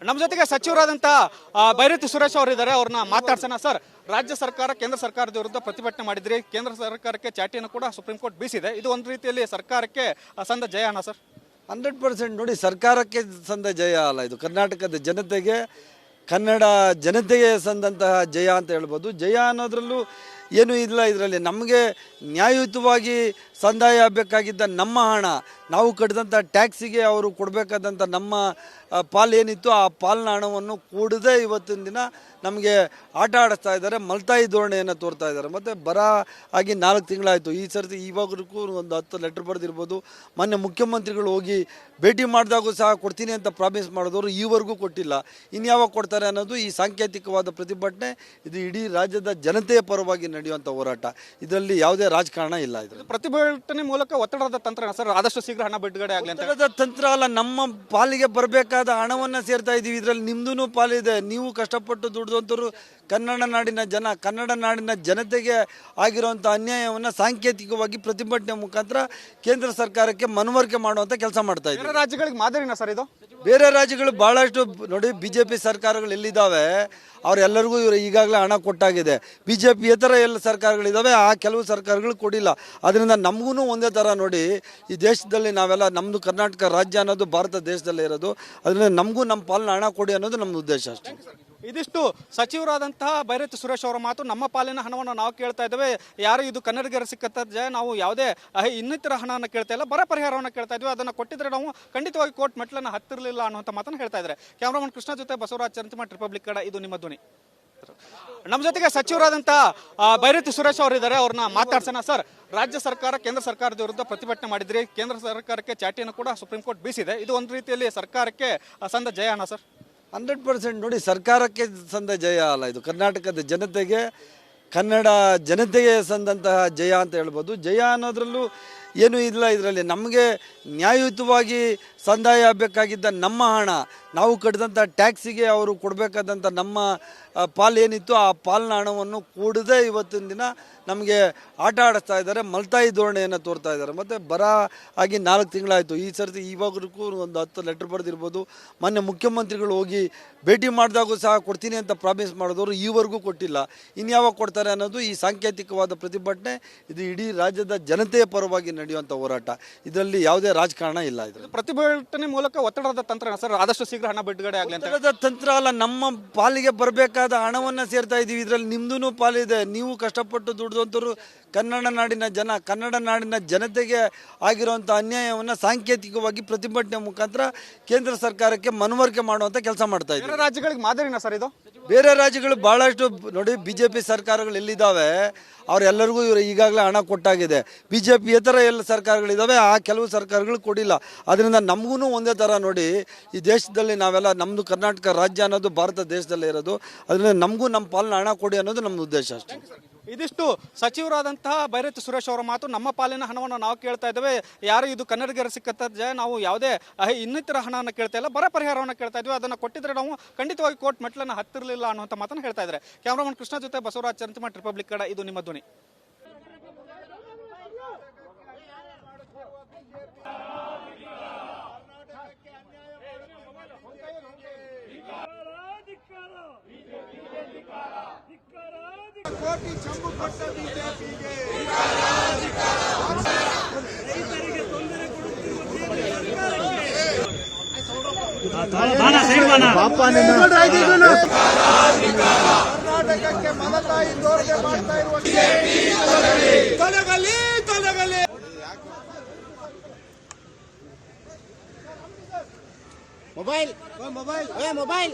ನಮ್ಮ ಜೊತೆಗೆ ಸಚಿವರಾದಂತ ಬೈರತಿ ಸುರೇಶ್ ಅವರು ಇದ್ದಾರೆ, ಅವ್ರನ್ನ ಮಾತಾಡ್ಸೋಣ. ಸರ್, ರಾಜ್ಯ ಸರ್ಕಾರ ಕೇಂದ್ರ ಸರ್ಕಾರದ ವಿರುದ್ಧ ಪ್ರತಿಭಟನೆ ಮಾಡಿದ್ರಿ, ಕೇಂದ್ರ ಸರ್ಕಾರಕ್ಕೆ ಚಾಟಿಯನ್ನು ಕೂಡ ಸುಪ್ರೀಂ ಕೋರ್ಟ್ ಬೀಸಿದೆ. ಇದು ಒಂದು ರೀತಿಯಲ್ಲಿ ಸರ್ಕಾರಕ್ಕೆ ಸಂದ ಜಯ ಅಣ್ಣ ಸರ್? 100% ನೋಡಿ, ಸರ್ಕಾರಕ್ಕೆ ಸಂದ ಜಯ ಅಲ್ಲ, ಇದು ಕರ್ನಾಟಕದ ಜನತೆಗೆ, ಕನ್ನಡ ಜನತೆಗೆ ಸಂದಂತಹ ಜಯ ಅಂತ ಹೇಳ್ಬೋದು. ಜಯ ಅನ್ನೋದ್ರಲ್ಲೂ ಏನೂ ಇಲ್ಲ. ಇದರಲ್ಲಿ ನಮಗೆ ನ್ಯಾಯಯುತವಾಗಿ ಸಂದಾಯ ಆಗಬೇಕಾಗಿದ್ದ ನಮ್ಮ ಹಣ, ನಾವು ಕಟ್ಟಿದಂಥ ಟ್ಯಾಕ್ಸಿಗೆ ಅವರು ಕೊಡಬೇಕಾದಂಥ ನಮ್ಮ ಪಾಲು ಏನಿತ್ತು ಆ ಪಾಲಿನ ಹಣವನ್ನು ಕೂಡದೇ ಇವತ್ತಿನ ದಿನ ನಮಗೆ ಆಟ ಆಡಿಸ್ತಾ ಇದ್ದಾರೆ, ಮಲ್ತಾಯಿ ಧೋರಣೆಯನ್ನು ತೋರ್ತಾ ಇದ್ದಾರೆ. ಮತ್ತು ಬರ ಆಗಿ 4 ತಿಂಗಳಾಯಿತು. ಈ ಸರ್ತಿ ಇವಾಗಲೂ ಒಂದು 10 ಲೆಟ್ರ್ ಬರೆದಿರ್ಬೋದು. ಮೊನ್ನೆ ಮುಖ್ಯಮಂತ್ರಿಗಳು ಹೋಗಿ ಭೇಟಿ ಮಾಡಿದಾಗೂ ಸಹ ಕೊಡ್ತೀನಿ ಅಂತ ಪ್ರಾಮಿಸ್ ಮಾಡಿದವರು ಈವರೆಗೂ ಕೊಟ್ಟಿಲ್ಲ. ಇನ್ಯಾವಾಗ ಕೊಡ್ತಾರೆ ಅನ್ನೋದು ಈ ಸಾಂಕೇತಿಕವಾದ ಪ್ರತಿಭಟನೆ. ಇದು ಇಡೀ ರಾಜ್ಯದ ಜನತೆಯ ಪರವಾಗಿ ನಡೆಯುವಂಥ ಹೋರಾಟ. ಇದರಲ್ಲಿ ಯಾವುದೇ ರಾಜಕಾರಣ ಇಲ್ಲ. ಇದರಲ್ಲಿ ಪ್ರತಿಭಟನೆ ಮೂಲಕ ಒತ್ತಡದ ತಂತ್ರ ಸರ್, ಆದಷ್ಟು ಶೀಘ್ರ ಹಣ ಬಿಡುಗಡೆ ಆಗಲಿ ಅಂತ. ಒತ್ತಡದ ತಂತ್ರ ಅಲ್ಲ, ನಮ್ಮ ಪಾಲಿಗೆ ಬರಬೇಕಾದ ಹಣವನ್ನು ಸೇರ್ತಾ ಇದ್ದೀವಿ. ಇದರಲ್ಲಿ ನಿಮ್ಮದೂ ಪಾಲಿದೆ. ನೀವು ಕಷ್ಟಪಟ್ಟು ದುಡಿದಂಥವ್ರು, ಕನ್ನಡ ನಾಡಿನ ಜನ, ಕನ್ನಡ ನಾಡಿನ ಜನತೆಗೆ ಆಗಿರುವಂಥ ಅನ್ಯಾಯವನ್ನು ಸಾಂಕೇತಿಕವಾಗಿ ಪ್ರತಿಭಟನೆ ಮುಖಾಂತರ ಕೇಂದ್ರ ಸರ್ಕಾರಕ್ಕೆ ಮನವರಿಕೆ ಮಾಡುವಂಥ ಕೆಲಸ ಮಾಡ್ತಾ ಇದ್ದೀವಿ. ಬೇರೆ ರಾಜ್ಯಗಳಿಗೆ ಮಾದರಿನ ಸರ್ ಇದು? ಬೇರೆ ರಾಜ್ಯಗಳು ಭಾಳಷ್ಟು ನೋಡಿ, BJP ಸರ್ಕಾರಗಳು ಎಲ್ಲಿದ್ದಾವೆ ಅವರೆಲ್ಲರಿಗೂ ಇವರು ಈಗಾಗಲೇ ಹಣ ಕೊಟ್ಟಾಗಿದೆ. BJP ಇತರ ಎಲ್ಲ ಸರ್ಕಾರಗಳಿದ್ದಾವೆ, ಆ ಕೆಲವು ಸರ್ಕಾರಗಳು ಕೊಡಿಲ್ಲ. ಅದರಿಂದ ನಮಗೂ ಒಂದೇ ಥರ ನೋಡಿ, ಈ ದೇಶದಲ್ಲಿ ನಾವೆಲ್ಲ, ನಮ್ಮದು ಕರ್ನಾಟಕ ರಾಜ್ಯ ಅನ್ನೋದು ಭಾರತ ದೇಶದಲ್ಲೇ ಇರೋದು. ಅದರಿಂದ ನಮಗೂ ನಮ್ಮ ಪಾಲಿನ ಹಣ ಕೊಡಿ ಅನ್ನೋದು ನಮ್ಮ ಉದ್ದೇಶ ಅಷ್ಟೇ. ಇದಿಷ್ಟು ಸಚಿವರಾದಂತಹ ಬೈರತಿ ಸುರೇಶ್ ಅವರ ಮಾತು. ನಮ್ಮ ಪಾಲಿನ ಹಣವನ್ನು ನಾವು ಕೇಳ್ತಾ ಇದ್ದೇವೆ, ಯಾರು ಇದು ಕನ್ನಡಿಗರ ಸಿಕ್ಕತ್ತ ಜಯ, ನಾವು ಯಾವುದೇ ಇನ್ನಿತರ ಹಣವನ್ನು ಕೇಳ್ತಾ ಇಲ್ಲ, ಬರ ಪರಿಹಾರವನ್ನು ಕೇಳ್ತಾ ಇದ್ವಿ. ಅದನ್ನು ಕೊಟ್ಟಿದ್ರೆ ನಾವು ಖಂಡಿತವಾಗಿ ಕೋರ್ಟ್ ಮೆಟ್ಲನ್ನು ಹತ್ತಿರಲಿಲ್ಲ ಅನ್ನುವಂಥ ಮಾತನ್ನು ಹೇಳ್ತಾ ಇದ್ದಾರೆ. ಕ್ಯಾಮ್ರಾಮನ್ ಕೃಷ್ಣ ಜೊತೆ ಬಸವರಾಜ್ ಚಂದ್ರಮಠ, ರಿಪಬ್ಲಿಕ್ ಕನ್ನಡ, ಇದು ನಿಮ್ಮ ಧ್ವನಿ. ನಮ್ಮ ಜೊತೆಗೆ ಸಚಿವರಾದಂತ ಬೈರತಿ ಸುರೇಶ್ ಅವರು ಇದ್ದಾರೆ, ಅವ್ರನ್ನ ಮಾತಾಡ್ಸೋಣ. ಸರ್, ರಾಜ್ಯ ಸರ್ಕಾರ ಕೇಂದ್ರ ಸರ್ಕಾರದ ವಿರುದ್ಧ ಪ್ರತಿಭಟನೆ ಮಾಡಿದ್ರಿ, ಕೇಂದ್ರ ಸರ್ಕಾರಕ್ಕೆ ಚಾಟಿಯನ್ನು ಕೂಡ ಸುಪ್ರೀಂ ಕೋರ್ಟ್ ಬೀಸಿದೆ. ಇದು ಒಂದು ರೀತಿಯಲ್ಲಿ ಸರ್ಕಾರಕ್ಕೆ ಸಂದ ಜಯ ಅಣ್ಣ ಸರ್? 100% ನೋಡಿ, ಸರ್ಕಾರಕ್ಕೆ ಸಂದ ಜಯ ಅಲ್ಲ, ಇದು ಕರ್ನಾಟಕದ ಜನತೆಗೆ, ಕನ್ನಡ ಜನತೆಗೆ ಸಂದಂತಹ ಜಯ ಅಂತ ಹೇಳ್ಬೋದು. ಜಯ ಅನ್ನೋದ್ರಲ್ಲೂ ಏನೂ ಇಲ್ಲ. ಇದರಲ್ಲಿ ನಮಗೆ ನ್ಯಾಯಯುತವಾಗಿ ಸಂದಾಯ ಆಗಬೇಕಾಗಿದ್ದ ನಮ್ಮ ಹಣ, ನಾವು ಕಟ್ಟಿದಂಥ ಟ್ಯಾಕ್ಸಿಗೆ ಅವರು ಕೊಡಬೇಕಾದಂಥ ನಮ್ಮ ಪಾಲು ಏನಿತ್ತು ಆ ಪಾಲಿನ ಹಣವನ್ನು ಕೂಡದೇ ಇವತ್ತಿನ ದಿನ ನಮಗೆ ಆಟ ಆಡಿಸ್ತಾ ಇದ್ದಾರೆ, ಮಲ್ತಾಯಿ ಧೋರಣೆಯನ್ನು ತೋರ್ತಾ ಇದ್ದಾರೆ. ಮತ್ತು ಬರ ಆಗಿ 4 ತಿಂಗಳಾಯಿತು. ಈ ಸರ್ತಿ ಇವಾಗಲೂ ಒಂದು 10 ಲೆಟ್ರ್ ಬರೆದಿರ್ಬೋದು. ಮೊನ್ನೆ ಮುಖ್ಯಮಂತ್ರಿಗಳು ಹೋಗಿ ಭೇಟಿ ಮಾಡಿದಾಗೂ ಸಹ ಕೊಡ್ತೀನಿ ಅಂತ ಪ್ರಾಮಿಸ್ ಮಾಡಿದವರು ಈವರೆಗೂ ಕೊಟ್ಟಿಲ್ಲ. ಇನ್ಯಾವಾಗ ಕೊಡ್ತಾರೆ ಅನ್ನೋದು ಈ ಸಾಂಕೇತಿಕವಾದ ಪ್ರತಿಭಟನೆ. ಇದು ಇಡೀ ರಾಜ್ಯದ ಜನತೆಯ ಪರವಾಗಿ ನಡೆಯುವಂಥ ಹೋರಾಟ. ಇದರಲ್ಲಿ ಯಾವುದೇ ರಾಜಕಾರಣ ಇಲ್ಲ. ಇದರಲ್ಲಿ ಪ್ರತಿಭಟನೆ ಮೂಲಕ ಒತ್ತಡದ ತಂತ್ರ ಸರ್, ಆದಷ್ಟು ಶೀಘ್ರ ಹಣ ಬಿಡುಗಡೆ ಆಗಲಿ ಅಂತ. ಒತ್ತಡದ ತಂತ್ರ ಅಲ್ಲ, ನಮ್ಮ ಪಾಲಿಗೆ ಬರಬೇಕಾದ ಹಣವನ್ನು ಸೇರ್ತಾ ಇದ್ದೀವಿ. ಇದರಲ್ಲಿ ನಿಮ್ಮದೂ ಪಾಲಿದೆ. ನೀವು ಕಷ್ಟಪಟ್ಟು ದುಡಿದಂಥವ್ರು, ಕನ್ನಡ ನಾಡಿನ ಜನ, ಕನ್ನಡ ನಾಡಿನ ಜನತೆಗೆ ಆಗಿರುವಂಥ ಅನ್ಯಾಯವನ್ನು ಸಾಂಕೇತಿಕವಾಗಿ ಪ್ರತಿಭಟನೆ ಮುಖಾಂತರ ಕೇಂದ್ರ ಸರ್ಕಾರಕ್ಕೆ ಮನವರಿಕೆ ಮಾಡುವಂಥ ಕೆಲಸ ಮಾಡ್ತಾ ಇದ್ದೀವಿ. ಬೇರೆ ರಾಜ್ಯಗಳಿಗೆ ಮಾದರಿನ ಸರ್ ಇದು? ಬೇರೆ ರಾಜ್ಯಗಳು ಭಾಳಷ್ಟು ನೋಡಿ, BJP ಸರ್ಕಾರಗಳು ಎಲ್ಲಿದ್ದಾವೆ ಅವರೆಲ್ಲರಿಗೂ ಇವರು ಈಗಾಗಲೇ ಹಣ ಕೊಟ್ಟಾಗಿದೆ. BJP ಇತರ ಎಲ್ಲ ಸರ್ಕಾರಗಳಿದ್ದಾವೆ, ಆ ಕೆಲವು ಸರ್ಕಾರಗಳು ಕೊಡಿಲ್ಲ. ಅದರಿಂದ ನಮಗೂ ಒಂದೇ ಥರ ನೋಡಿ, ಈ ದೇಶದಲ್ಲಿ ನಾವೆಲ್ಲ, ನಮ್ಮದು ಕರ್ನಾಟಕ ರಾಜ್ಯ ಅನ್ನೋದು ಭಾರತ ದೇಶದಲ್ಲೇ ಇರೋದು. ಅದರಿಂದ ನಮಗೂ ನಮ್ಮ ಪಾಲಿನ ಹಣ ಕೊಡಿ ಅನ್ನೋದು ನಮ್ಮ ಉದ್ದೇಶ ಅಷ್ಟೇ. ಇದಿಷ್ಟು ಸಚಿವರಾದಂತಹ ಬೈರತಿ ಸುರೇಶ್ ಅವರ ಮಾತು. ನಮ್ಮ ಪಾಲಿನ ಹಣವನ್ನು ನಾವು ಕೇಳ್ತಾ ಇದ್ದೇವೆ, ಯಾರು ಇದು ಕನ್ನಡಿಗರ ಸಿಕ್ಕತ್ತ ಜಯ, ನಾವು ಯಾವುದೇ ಇನ್ನಿತರ ಹಣವನ್ನು ಕೇಳ್ತಾ ಇಲ್ಲ, ಬರ ಪರಿಹಾರವನ್ನು ಕೇಳ್ತಾ ಇದ್ವಿ. ಅದನ್ನು ಕೊಟ್ಟಿದ್ರೆ ನಾವು ಖಂಡಿತವಾಗಿ ಕೋರ್ಟ್ ಮೆಟ್ಲನ್ನು ಹತ್ತಿರಲಿಲ್ಲ ಅನ್ನುವಂಥ ಮಾತನ್ನು ಹೇಳ್ತಾ ಇದ್ದಾರೆ. ಕ್ಯಾಮ್ರಾಮನ್ ಕೃಷ್ಣ ಜೊತೆ ಬಸವರಾಜ್ ಚಂದ್ರಮಠ, ರಿಪಬ್ಲಿಕ್ ಕನ್ನಡ, ಇದು ನಿಮ್ಮ ಧ್ವನಿ. ಕೋಟಿ ಚಂಬು ಕೊಟ್ಟ ಬಿಜೆಪಿಗೆ ರೈತರಿಗೆ ತೊಂದರೆ ಕೊಡುತ್ತಿರುವ ಕರ್ನಾಟಕಕ್ಕೆ ಮಲತಾಯಿ ಧೋರಣೆ ಮಾಡ್ತಾ ಇರುವ ತೊಲಗಲಿ ತೊಲಗಲಿ. Mobile mobile mobile